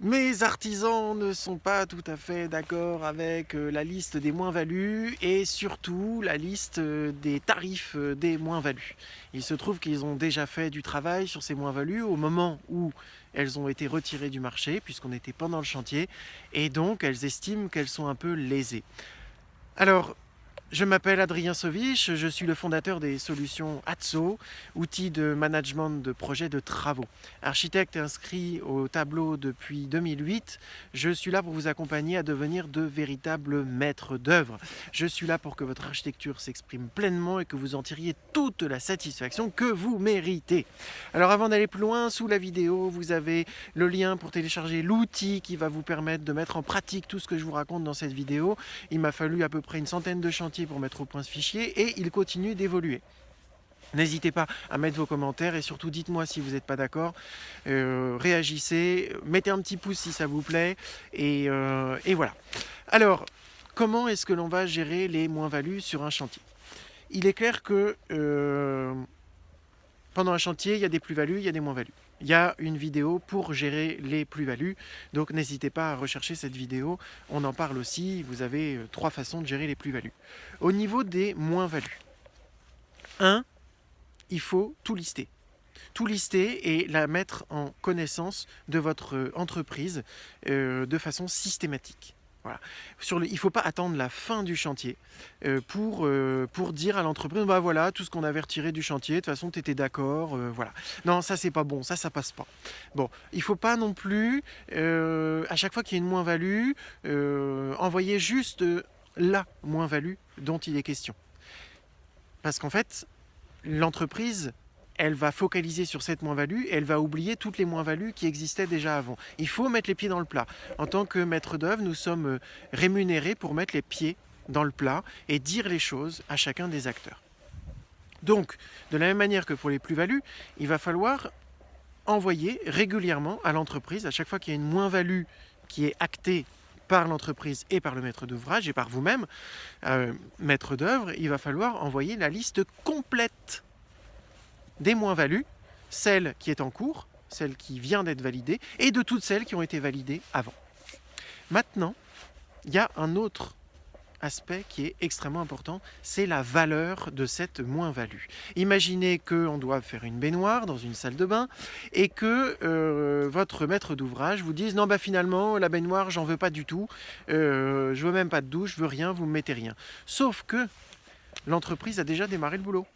Mes artisans ne sont pas tout à fait d'accord avec la liste des moins-values et surtout la liste des tarifs des moins-values. Il se trouve qu'ils ont déjà fait du travail sur ces moins-values au moment où elles ont été retirées du marché, puisqu'on était pendant le chantier, et donc elles estiment qu'elles sont un peu lésées. Alors, je m'appelle Adrien Sovich, je suis le fondateur des solutions ATSO, outils de management de projets de travaux. Architecte inscrit au tableau depuis 2008, je suis là pour vous accompagner à devenir de véritables maîtres d'œuvre. Je suis là pour que votre architecture s'exprime pleinement et que vous en tiriez toute la satisfaction que vous méritez. Alors avant d'aller plus loin, sous la vidéo, vous avez le lien pour télécharger l'outil qui va vous permettre de mettre en pratique tout ce que je vous raconte dans cette vidéo. Il m'a fallu à peu près une centaine de chantiers pour mettre au point ce fichier et il continue d'évoluer. N'hésitez pas à mettre vos commentaires et surtout dites-moi si vous n'êtes pas d'accord, réagissez, mettez un petit pouce si ça vous plaît et voilà. Alors, comment est-ce que l'on va gérer les moins-values sur un chantier ? Il est clair que pendant un chantier, il y a des plus-values, il y a des moins-values. Il y a une vidéo pour gérer les plus-values, donc n'hésitez pas à rechercher cette vidéo, on en parle aussi, vous avez 3 façons de gérer les plus-values. Au niveau des moins-values, 1, il faut tout lister. Tout lister et la mettre en connaissance de votre entreprise de façon systématique. Voilà. Il ne faut pas attendre la fin du chantier pour dire à l'entreprise, bah voilà, tout ce qu'on avait retiré du chantier, de toute façon, tu étais d'accord, voilà. Non, ça, c'est pas bon, ça passe pas. Bon, il ne faut pas non plus, à chaque fois qu'il y a une moins-value, envoyer juste la moins-value dont il est question. Parce qu'en fait, l'entreprise, elle va focaliser sur cette moins-value et elle va oublier toutes les moins-values qui existaient déjà avant. Il faut mettre les pieds dans le plat. En tant que maître d'œuvre, nous sommes rémunérés pour mettre les pieds dans le plat et dire les choses à chacun des acteurs. Donc, de la même manière que pour les plus-values, il va falloir envoyer régulièrement à l'entreprise, à chaque fois qu'il y a une moins-value qui est actée par l'entreprise et par le maître d'ouvrage et par vous-même, maître d'œuvre, il va falloir envoyer la liste complète des moins-values, celle qui est en cours, celle qui vient d'être validée, et de toutes celles qui ont été validées avant. Maintenant, il y a un autre aspect qui est extrêmement important, c'est la valeur de cette moins-value. Imaginez qu'on doit faire une baignoire dans une salle de bain et que votre maître d'ouvrage vous dise non, bah finalement la baignoire j'en veux pas du tout, je veux même pas de douche, je veux rien, vous me mettez rien. Sauf que l'entreprise a déjà démarré le boulot.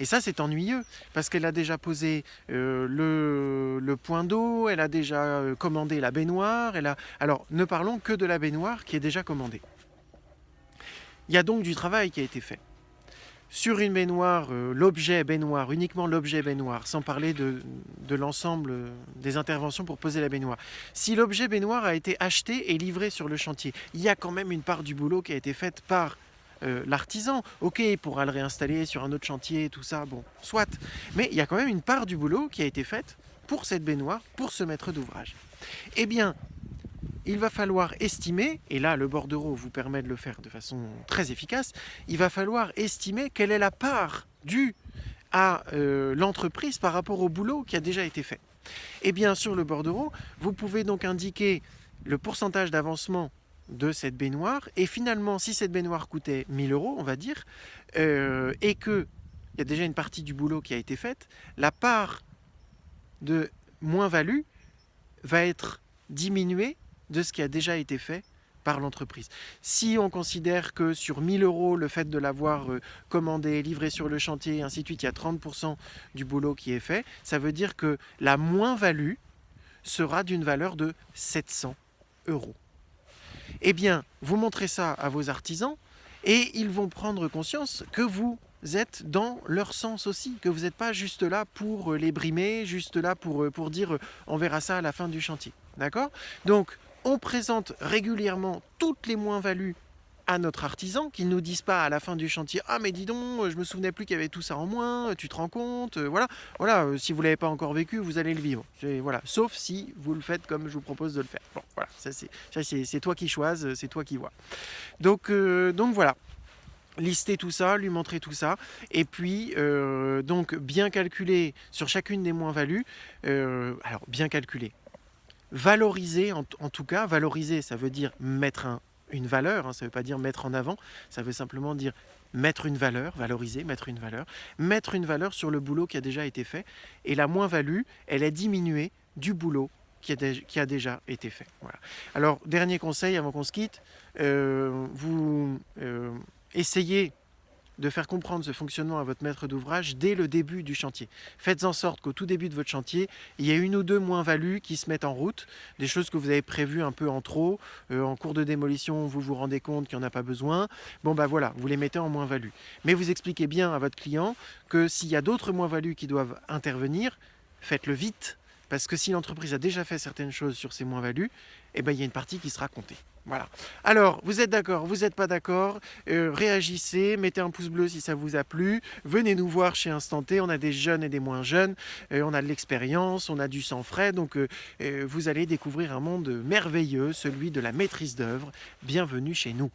Et ça, c'est ennuyeux, parce qu'elle a déjà posé le point d'eau, elle a déjà commandé la baignoire. Alors, ne parlons que de la baignoire qui est déjà commandée. Il y a donc du travail qui a été fait. Sur une baignoire, l'objet baignoire, uniquement l'objet baignoire, sans parler de l'ensemble des interventions pour poser la baignoire. Si l'objet baignoire a été acheté et livré sur le chantier, il y a quand même une part du boulot qui a été faite par l'artisan. Ok, il pourra le réinstaller sur un autre chantier, tout ça, bon, soit. Mais il y a quand même une part du boulot qui a été faite pour cette baignoire, pour ce maître d'ouvrage. Eh bien, il va falloir estimer, et là le bordereau vous permet de le faire de façon très efficace, il va falloir estimer quelle est la part due à l'entreprise par rapport au boulot qui a déjà été fait. Et bien sur le bordereau, vous pouvez donc indiquer le pourcentage d'avancement de cette baignoire, et finalement si cette baignoire coûtait 1000 euros, on va dire, et qu'il y a déjà une partie du boulot qui a été faite, la part de moins-value va être diminuée de ce qui a déjà été fait par l'entreprise. Si on considère que sur 1000 euros, le fait de l'avoir commandé, livré sur le chantier, et ainsi de suite, il y a 30% du boulot qui est fait, ça veut dire que la moins-value sera d'une valeur de 700 euros. Eh bien, vous montrez ça à vos artisans et ils vont prendre conscience que vous êtes dans leur sens aussi, que vous n'êtes pas juste là pour les brimer, juste là pour dire on verra ça à la fin du chantier. D'accord ? Donc, on présente régulièrement toutes les moins-values à notre artisan, qu'ils ne nous disent pas à la fin du chantier « Ah mais dis donc, je me souvenais plus qu'il y avait tout ça en moins, tu te rends compte ?» Voilà, si vous ne l'avez pas encore vécu, vous allez le vivre. Voilà. Sauf si vous le faites comme je vous propose de le faire. Bon, voilà, c'est toi qui choisis, c'est toi qui vois. Donc voilà. Lister tout ça, lui montrer tout ça, et puis donc bien calculer sur chacune des moins-values. Alors bien calculer. valoriser, en tout cas, valoriser, ça veut dire mettre une valeur, hein, ça ne veut pas dire mettre en avant, ça veut simplement dire mettre une valeur, valoriser, mettre une valeur sur le boulot qui a déjà été fait, et la moins-value, elle est diminuée du boulot qui a déjà été fait. Voilà. Alors, dernier conseil avant qu'on se quitte, vous essayez de faire comprendre ce fonctionnement à votre maître d'ouvrage dès le début du chantier. Faites en sorte qu'au tout début de votre chantier, il y ait une ou deux moins-values qui se mettent en route, des choses que vous avez prévues un peu en trop, en cours de démolition, vous vous rendez compte qu'il n'y en a pas besoin, bon bah voilà, vous les mettez en moins-value. Mais vous expliquez bien à votre client que s'il y a d'autres moins-values qui doivent intervenir, faites-le vite, parce que si l'entreprise a déjà fait certaines choses sur ces moins-values, eh ben, il y a une partie qui sera comptée. Voilà. Alors, vous êtes d'accord, vous n'êtes pas d'accord, réagissez, mettez un pouce bleu si ça vous a plu, venez nous voir chez Instant T, on a des jeunes et des moins jeunes, on a de l'expérience, on a du sang frais, donc vous allez découvrir un monde merveilleux, celui de la maîtrise d'œuvre. Bienvenue chez nous.